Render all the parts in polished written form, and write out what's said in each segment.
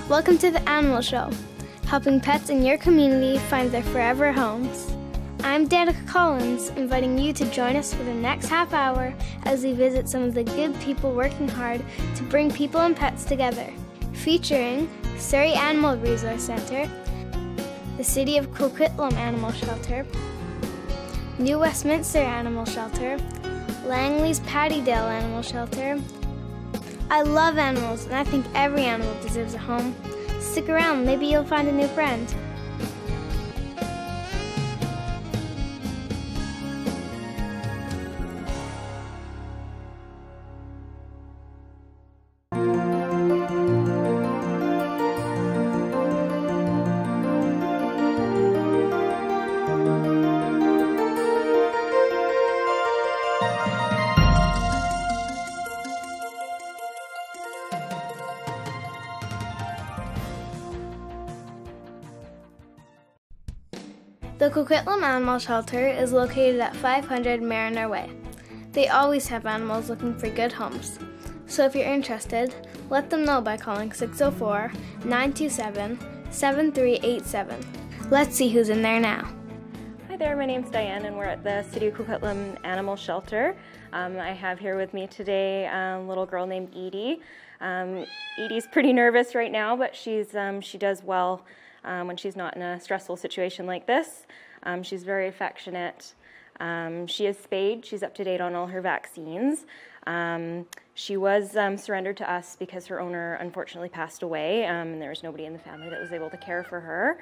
Welcome to the Animal Show, helping pets in your community find their forever homes. I'm Danica Collins, inviting you to join us for the next half hour as we visit some of the good people working hard to bring people and pets together. Featuring Surrey Animal Resource Centre, the City of Coquitlam Animal Shelter, New Westminster Animal Shelter, Langley's Pattydale Animal Shelter. I love animals, and I think every animal deserves a home. Stick around, maybe you'll find a new friend. The Coquitlam Animal Shelter is located at 500 Mariner Way. They always have animals looking for good homes. So if you're interested, let them know by calling 604-927-7387. Let's see who's in there now. Hi there, my name's Diane and we're at the City of Coquitlam Animal Shelter. I have here with me today a little girl named Edie. Edie's pretty nervous right now, but she does well when she's not in a stressful situation like this. She's very affectionate. She is spayed. She's up to date on all her vaccines. She was surrendered to us because her owner unfortunately passed away, and there was nobody in the family that was able to care for her.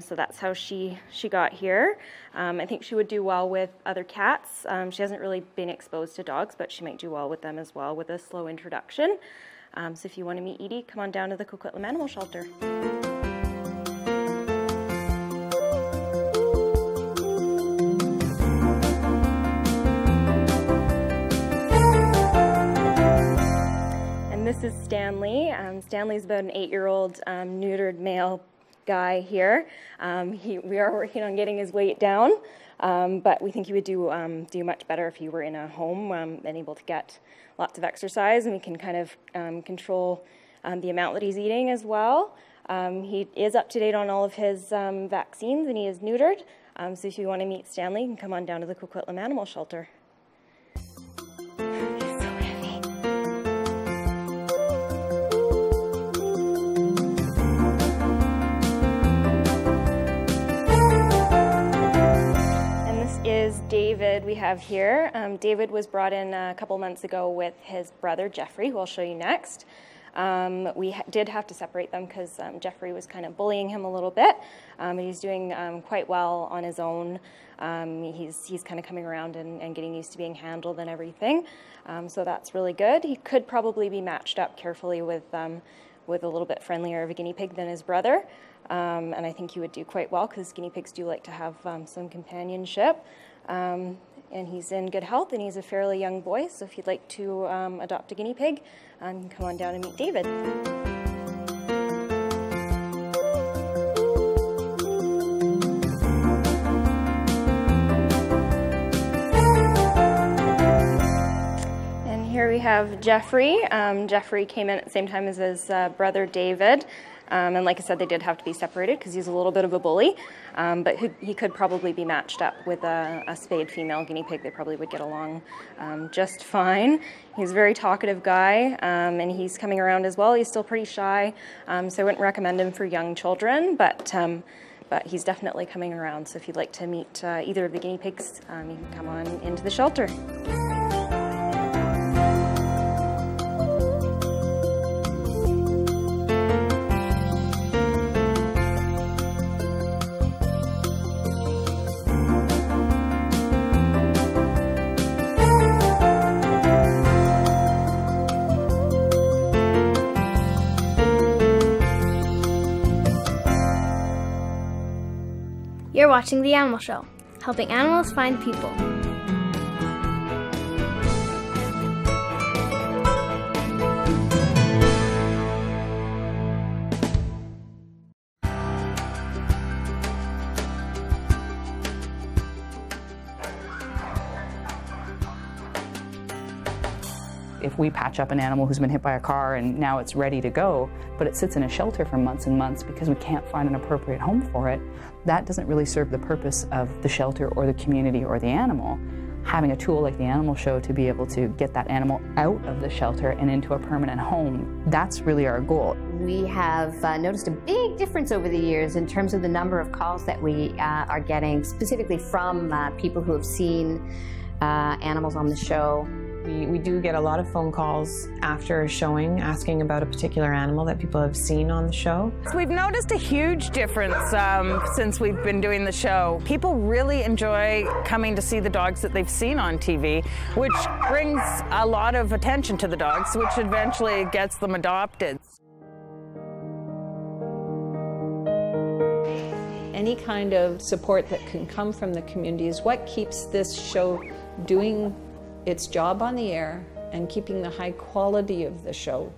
So that's how she got here. I think she would do well with other cats. She hasn't really been exposed to dogs, but she might do well with them as well with a slow introduction. So if you want to meet Edie, come on down to the Coquitlam Animal Shelter. This is Stanley. Stanley's about an 8-year-old neutered male guy here. We are working on getting his weight down, but we think he would do much better if he were in a home and able to get lots of exercise, and we can kind of control the amount that he's eating as well. He is up to date on all of his vaccines, and he is neutered. So if you want to meet Stanley, you can come on down to the Coquitlam Animal Shelter. David we have here. David was brought in a couple months ago with his brother Jeffrey, who I'll show you next. We did have to separate them because Jeffrey was kind of bullying him a little bit. He's doing quite well on his own. He's kind of coming around and getting used to being handled and everything. So that's really good. He could probably be matched up carefully with a little bit friendlier of a guinea pig than his brother. And I think he would do quite well because guinea pigs do like to have some companionship. And he's in good health, and he's a fairly young boy, so if you'd like to adopt a guinea pig, come on down and meet David. And here we have Jeffrey. Jeffrey came in at the same time as his brother David. And like I said, they did have to be separated because he's a little bit of a bully, but he could probably be matched up with a spayed female guinea pig. They probably would get along just fine. He's a very talkative guy, and he's coming around as well. He's still pretty shy, so I wouldn't recommend him for young children, but he's definitely coming around. So if you'd like to meet either of the guinea pigs, you can come on into the shelter. You're watching The Animal Show, helping animals find people. if we patch up an animal who's been hit by a car and now it's ready to go, but it sits in a shelter for months and months because we can't find an appropriate home for it, that doesn't really serve the purpose of the shelter or the community or the animal. Having a tool like the Animal Show to be able to get that animal out of the shelter and into a permanent home, that's really our goal. We have noticed a big difference over the years in terms of the number of calls that we are getting, specifically from people who have seen animals on the show. We do get a lot of phone calls after a showing asking about a particular animal that people have seen on the show. We've noticed a huge difference since we've been doing the show. People really enjoy coming to see the dogs that they've seen on TV, which brings a lot of attention to the dogs, which eventually gets them adopted. Any kind of support that can come from the community is what keeps this show doing its job on the air and keeping the high quality of the show.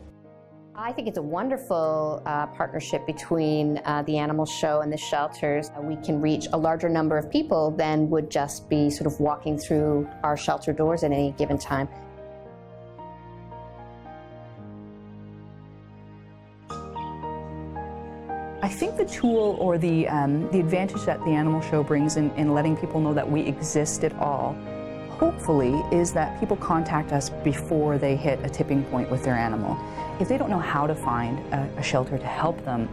I think it's a wonderful partnership between the Animal Show and the shelters. We can reach a larger number of people than would just be sort of walking through our shelter doors at any given time. I think the tool or the advantage that the Animal Show brings in letting people know that we exist at all, hopefully, is that people contact us before they hit a tipping point with their animal. If they don't know how to find a shelter to help them,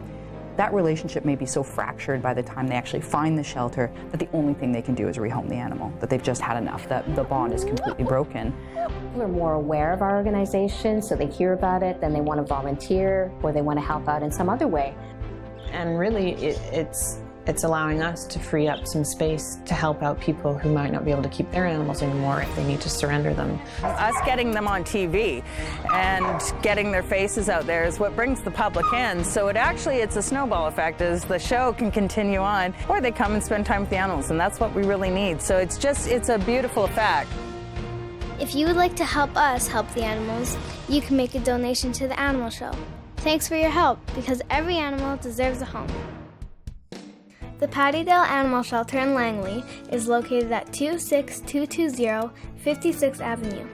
that relationship may be so fractured by the time they actually find the shelter that the only thing they can do is rehome the animal, that they've just had enough, that the bond is completely broken. People are more aware of our organization, so they hear about it, then they want to volunteer, or they want to help out in some other way. And really, it's allowing us to free up some space to help out people who might not be able to keep their animals anymore if they need to surrender them. Us getting them on TV and getting their faces out there is what brings the public in. So it's a snowball effect as the show can continue on, or they come and spend time with the animals, and that's what we really need. So it's a beautiful effect. If you would like to help us help the animals, you can make a donation to the Animal Show. Thanks for your help, because every animal deserves a home. The Pattydale Animal Shelter in Langley is located at 26220 56th Avenue.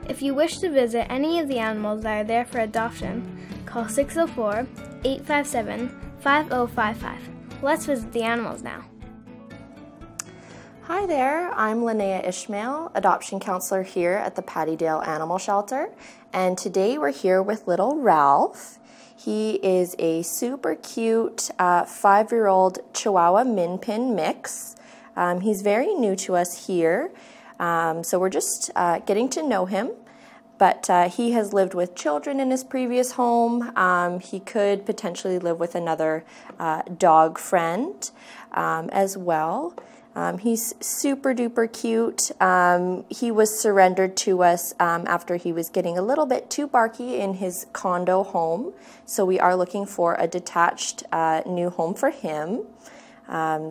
If you wish to visit any of the animals that are there for adoption, call 604-857-5055. Let's visit the animals now. Hi there, I'm Linnea Ishmael, adoption counselor here at the Pattydale Animal Shelter, and today we're here with little Ralph. He is a super cute 5-year-old Chihuahua Min Pin mix. He's very new to us here, so we're just getting to know him, but he has lived with children in his previous home. He could potentially live with another dog friend as well. He's super duper cute. He was surrendered to us after he was getting a little bit too barky in his condo home. So we are looking for a detached new home for him.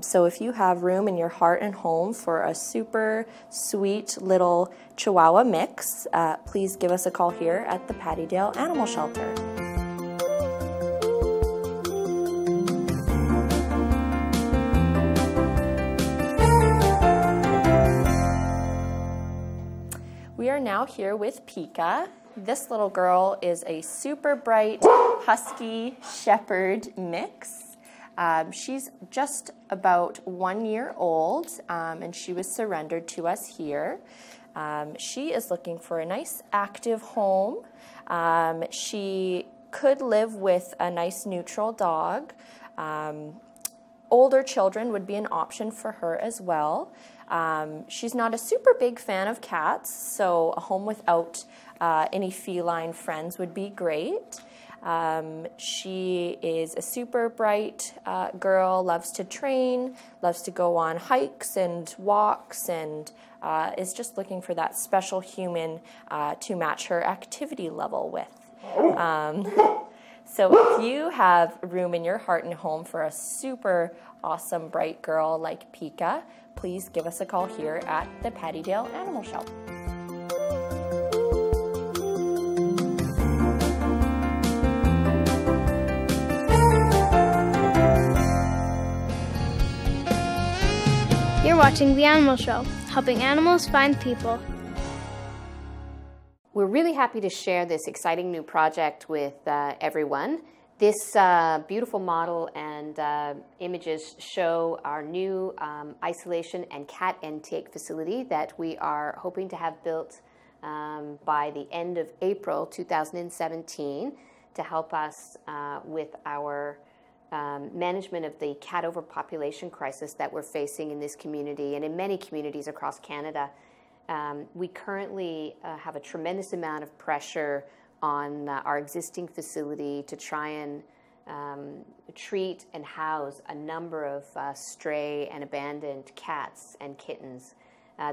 So if you have room in your heart and home for a super sweet little Chihuahua mix, please give us a call here at the Pattydale Animal Shelter. We are now here with Pika. This little girl is a super bright husky shepherd mix. She's just about 1 year old, and she was surrendered to us here. She is looking for a nice active home. She could live with a nice neutral dog. Older children would be an option for her as well. She's not a super big fan of cats, so a home without any feline friends would be great. She is a super bright girl, loves to train, loves to go on hikes and walks, and is just looking for that special human to match her activity level with. So if you have room in your heart and home for a super awesome bright girl like Pika, please give us a call here at the Pattydale Animal Shelter. You're watching The Animal Show, helping animals find people. We're really happy to share this exciting new project with everyone. This beautiful model and images show our new isolation and cat intake facility that we are hoping to have built by the end of April 2017 to help us with our management of the cat overpopulation crisis that we're facing in this community and in many communities across Canada. We currently have a tremendous amount of pressure on our existing facility to try and treat and house a number of stray and abandoned cats and kittens.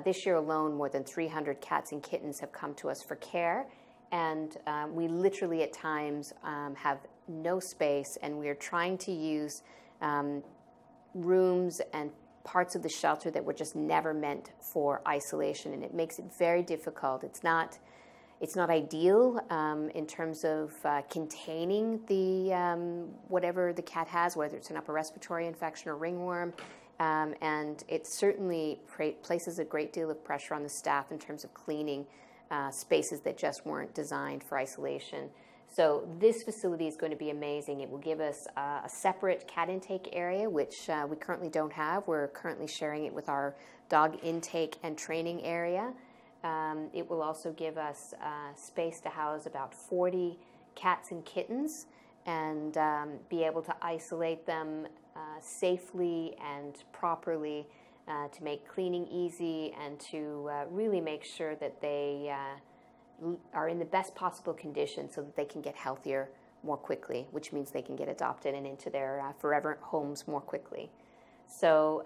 This year alone, more than 300 cats and kittens have come to us for care, and we literally at times have no space, and we are trying to use rooms and parts of the shelter that were just never meant for isolation, and it makes it very difficult. It's not ideal in terms of containing the whatever the cat has, whether it's an upper respiratory infection or ringworm, and it certainly places a great deal of pressure on the staff in terms of cleaning spaces that just weren't designed for isolation. So this facility is going to be amazing. It will give us a separate cat intake area, which we currently don't have. We're currently sharing it with our dog intake and training area. It will also give us space to house about 40 cats and kittens and be able to isolate them safely and properly to make cleaning easy and to really make sure that they are in the best possible condition so that they can get healthier more quickly, which means they can get adopted and into their forever homes more quickly. So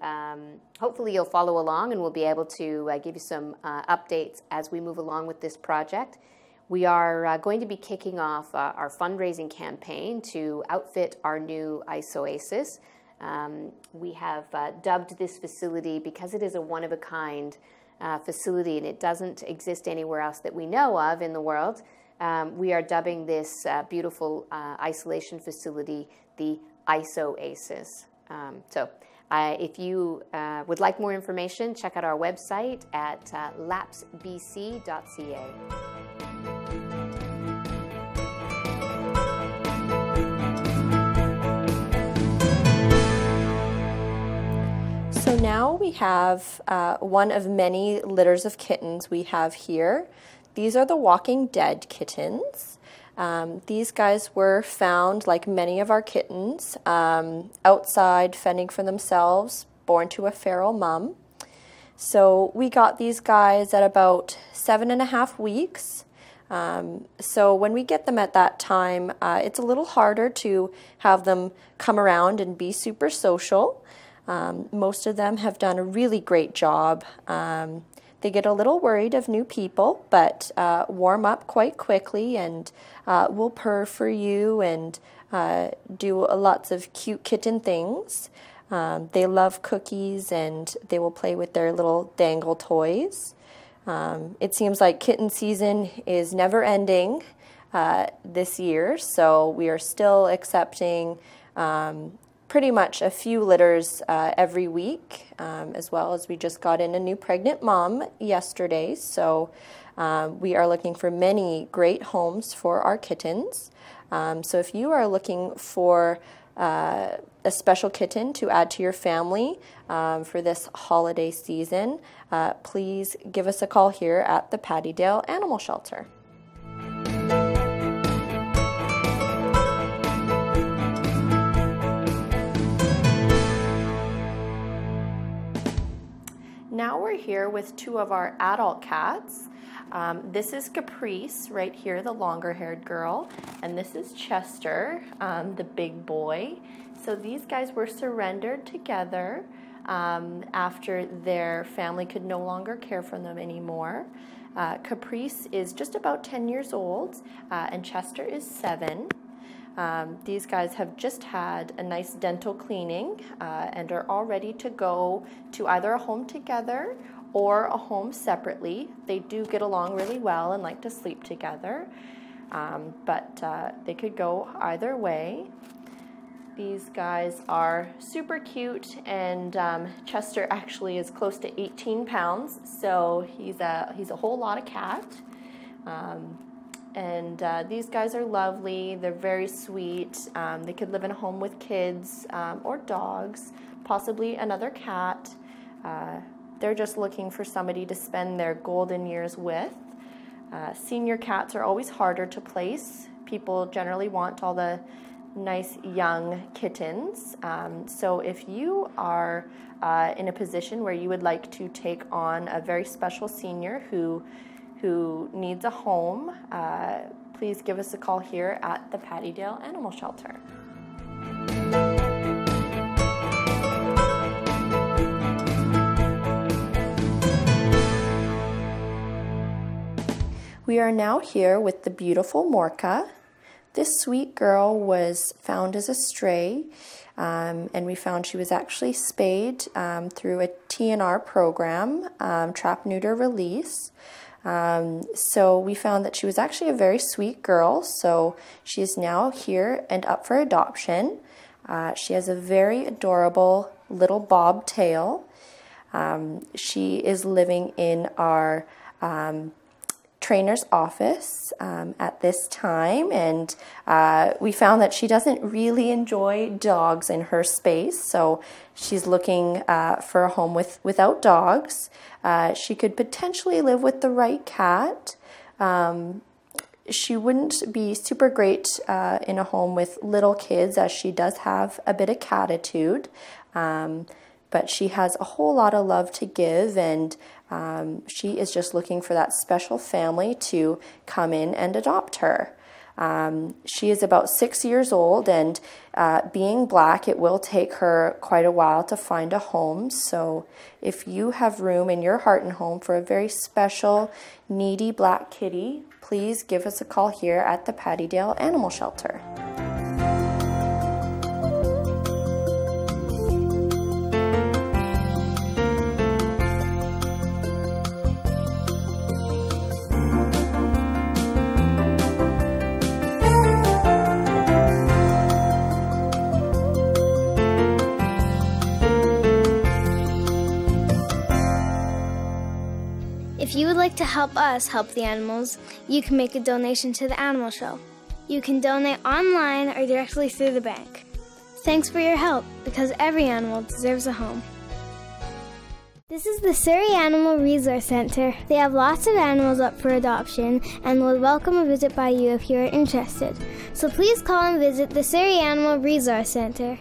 hopefully you'll follow along and we'll be able to give you some updates as we move along with this project. We are going to be kicking off our fundraising campaign to outfit our new ISOASIS. We have dubbed this facility, because it is a one-of-a-kind facility and it doesn't exist anywhere else that we know of in the world. We are dubbing this beautiful isolation facility the ISOASIS. If you would like more information, check out our website at lapsbc.ca. So now we have one of many litters of kittens we have here. These are the Walking Dead kittens. These guys were found, like many of our kittens, outside fending for themselves, born to a feral mom. So we got these guys at about 7.5 weeks. So when we get them at that time, it's a little harder to have them come around and be super social. Most of them have done a really great job. They get a little worried of new people, but warm up quite quickly and will purr for you and do lots of cute kitten things. They love cookies and they will play with their little dangle toys. It seems like kitten season is never ending this year, so we are still accepting pretty much a few litters every week, as well as we just got in a new pregnant mom yesterday. So we are looking for many great homes for our kittens. So if you are looking for a special kitten to add to your family for this holiday season, please give us a call here at the Pattydale Animal Shelter. Now we're here with two of our adult cats. This is Caprice right here, the longer-haired girl, and this is Chester, the big boy. So these guys were surrendered together after their family could no longer care for them anymore. Caprice is just about 10 years old, and Chester is 7. These guys have just had a nice dental cleaning and are all ready to go to either a home together or a home separately. They do get along really well and like to sleep together, but they could go either way. These guys are super cute, and Chester actually is close to 18 pounds, so he's a whole lot of cat. These guys are lovely. They're very sweet. They could live in a home with kids or dogs, possibly another cat. They're just looking for somebody to spend their golden years with. Senior cats are always harder to place. People generally want all the nice young kittens. So if you are in a position where you would like to take on a very special senior who needs a home, please give us a call here at the Pattydale Animal Shelter. We are now here with the beautiful Morka. This sweet girl was found as a stray, and we found she was actually spayed through a TNR program, Trap, Neuter, Release. So we found that she was actually a very sweet girl, so she is now here and up for adoption. She has a very adorable little bobtail. She is living in our trainer's office at this time, and we found that she doesn't really enjoy dogs in her space, so she's looking for a home without dogs. She could potentially live with the right cat. She wouldn't be super great in a home with little kids, as she does have a bit of catitude, but she has a whole lot of love to give, and she is just looking for that special family to come in and adopt her. She is about 6 years old, and being black, it will take her quite a while to find a home. So if you have room in your heart and home for a very special, needy black kitty, please give us a call here at the Pattydale Animal Shelter. If you would like to help us help the animals, you can make a donation to the Animal Show. You can donate online or directly through the bank. Thanks for your help, because every animal deserves a home. This is the Surrey Animal Resource Centre. They have lots of animals up for adoption and will welcome a visit by you if you are interested. So please call and visit the Surrey Animal Resource Centre.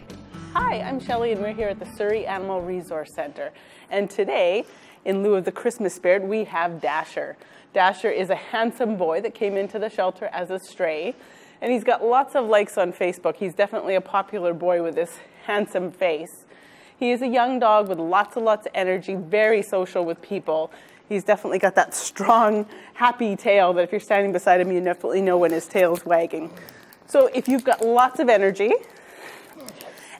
Hi, I'm Shelley, and we're here at the Surrey Animal Resource Centre. And today, in lieu of the Christmas spirit, we have Dasher. Dasher is a handsome boy that came into the shelter as a stray, and he's got lots of likes on Facebook. He's definitely a popular boy with this handsome face. He is a young dog with lots of energy, very social with people. He's definitely got that strong, happy tail that if you're standing beside him, you definitely know when his tail's wagging. So if you've got lots of energy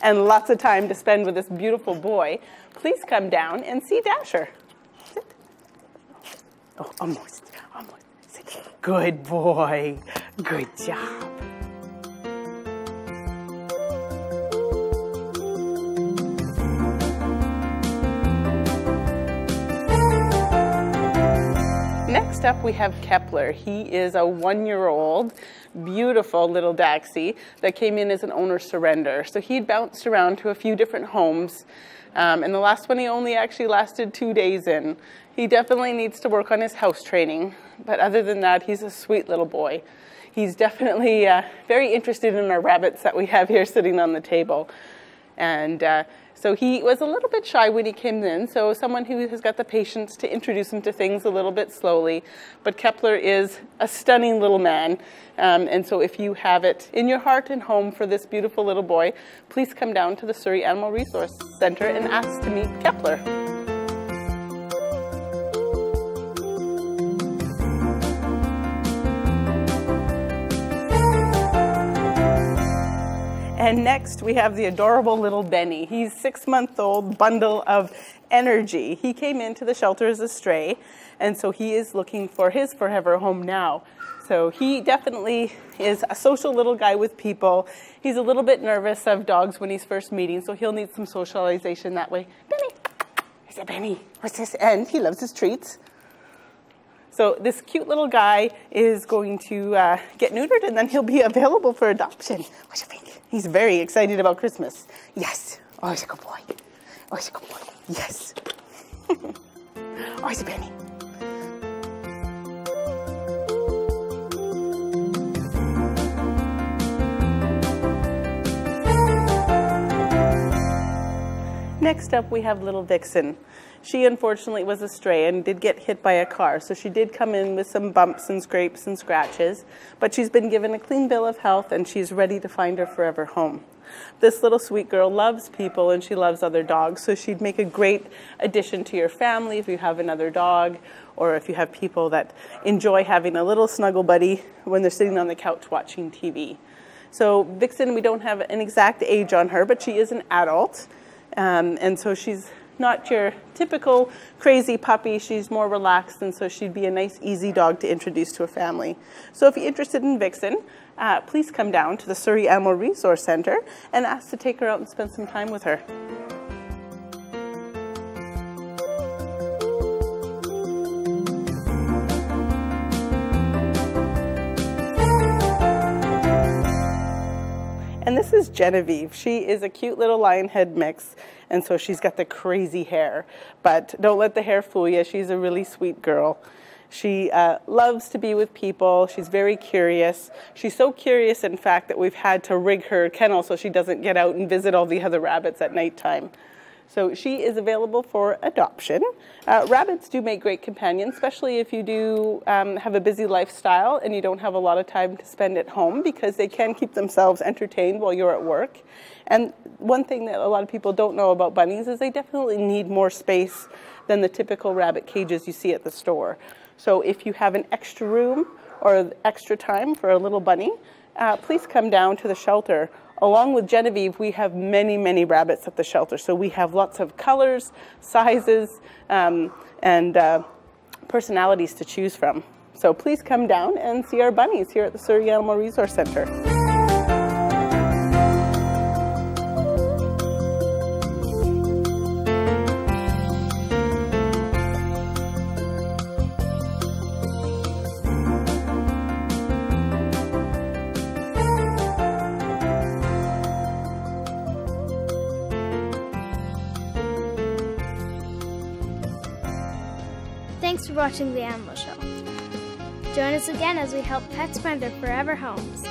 and lots of time to spend with this beautiful boy, please come down and see Dasher. Sit. Oh, almost. Sit. Good boy. Good job. Next up, we have Kepler. He is a 1-year-old, beautiful little Dachshund that came in as an owner surrender. So he'd bounced around to a few different homes, and the last one he only actually lasted 2 days in. He definitely needs to work on his house training, but other than that, he's a sweet little boy. He's definitely very interested in our rabbits that we have here sitting on the table. And so he was a little bit shy when he came in, so someone who has got the patience to introduce him to things a little bit slowly. But Kepler is a stunning little man, and so if you have it in your heart and home for this beautiful little boy, please come down to the Surrey Animal Resource Centre and ask to meet Kepler. And next we have the adorable little Benny. He's 6-month-old bundle of energy. He came into the shelter as a stray, and so he is looking for his forever home now. So he definitely is a social little guy with people. He's a little bit nervous of dogs when he's first meeting, so he'll need some socialization that way. Benny! I said, Benny, what's this? And he loves his treats. So this cute little guy is going to get neutered, and then he'll be available for adoption. What do you think? He's very excited about Christmas. Yes. Oh, he's a good boy. Oh, he's a good boy. Yes. Oh, he's a Benny. Next up, we have little Vixen. She unfortunately was a stray and did get hit by a car, so she did come in with some bumps and scrapes and scratches, but she's been given a clean bill of health and she's ready to find her forever home. This little sweet girl loves people and she loves other dogs, so she'd make a great addition to your family if you have another dog, or if you have people that enjoy having a little snuggle buddy when they're sitting on the couch watching TV. So Vixen, we don't have an exact age on her, but she is an adult. And so she's not your typical crazy puppy. She's more relaxed, and so she'd be a nice, easy dog to introduce to a family. So if you're interested in Vixen, please come down to the Surrey Animal Resource Centre and ask to take her out and spend some time with her. And this is Genevieve. She is a cute little lion head mix, and so she's got the crazy hair. But don't let the hair fool you. She's a really sweet girl. She loves to be with people. She's very curious. She's so curious, in fact, that we've had to rig her kennel so she doesn't get out and visit all the other rabbits at nighttime. So she is available for adoption. Rabbits do make great companions, especially if you do have a busy lifestyle and you don't have a lot of time to spend at home, because they can keep themselves entertained while you're at work. And one thing that a lot of people don't know about bunnies is they definitely need more space than the typical rabbit cages you see at the store. So if you have an extra room or extra time for a little bunny, please come down to the shelter. Along with Genevieve, we have many, many rabbits at the shelter. So we have lots of colors, sizes, and personalities to choose from. So please come down and see our bunnies here at the Surrey Animal Resource Centre. Thanks for watching The Animal Show. Join us again as we help pets find their forever homes.